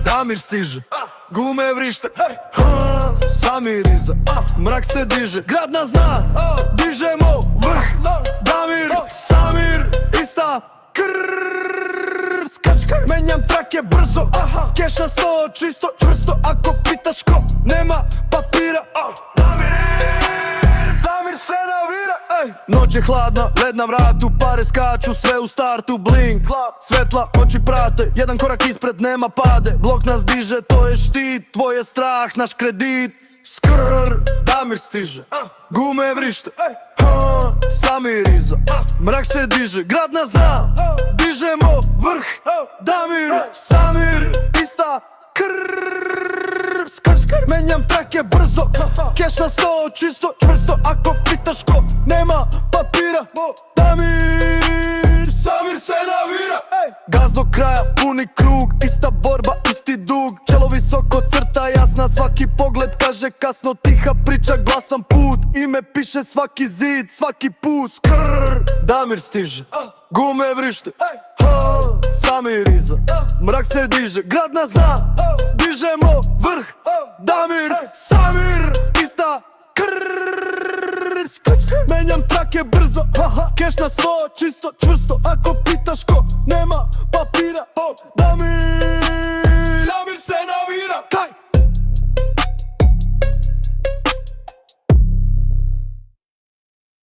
Damir stiže, gume vrište, Samir iza, mrak se diže. Grad nas zna, dižemo vrh. Damir, Samir, ista menjam trake brzo, keš na sto, čisto, čvrsto. Ako pitaš ko, nema papira. Samir se navira. Noć je hladna, led na vratu, pare skaču, sve u startu, blink, svetla, oči prate, jedan korak ispred, nema pade. Blok nas diže, to je štit, tvoj je strah, naš kredit. Damir stiže, gume vrište, Samir iza, mrak se diže. Grad nas zna, dižemo vrh. Damir, Samir, ista menjam trake brzo, keš na sto, čisto, čvrsto. Ako pitaš ko, nema papira. Damir, Samir se navira. Gaz do kraja, puni krug, ista borba, isti dug. Čelo visoko, crta jasna, svaki pogled kaže kasno. Tiha priča, glasan put, ime piše svaki zid, svaki put. Damir stiže, gume vrište, Samir iza, mrak se diže. Grad nas zna, dižemo vrh. Damir, Samir, ista menjam trake brzo, keš na sto, čisto, čvrsto. Ako pitaš ko, nema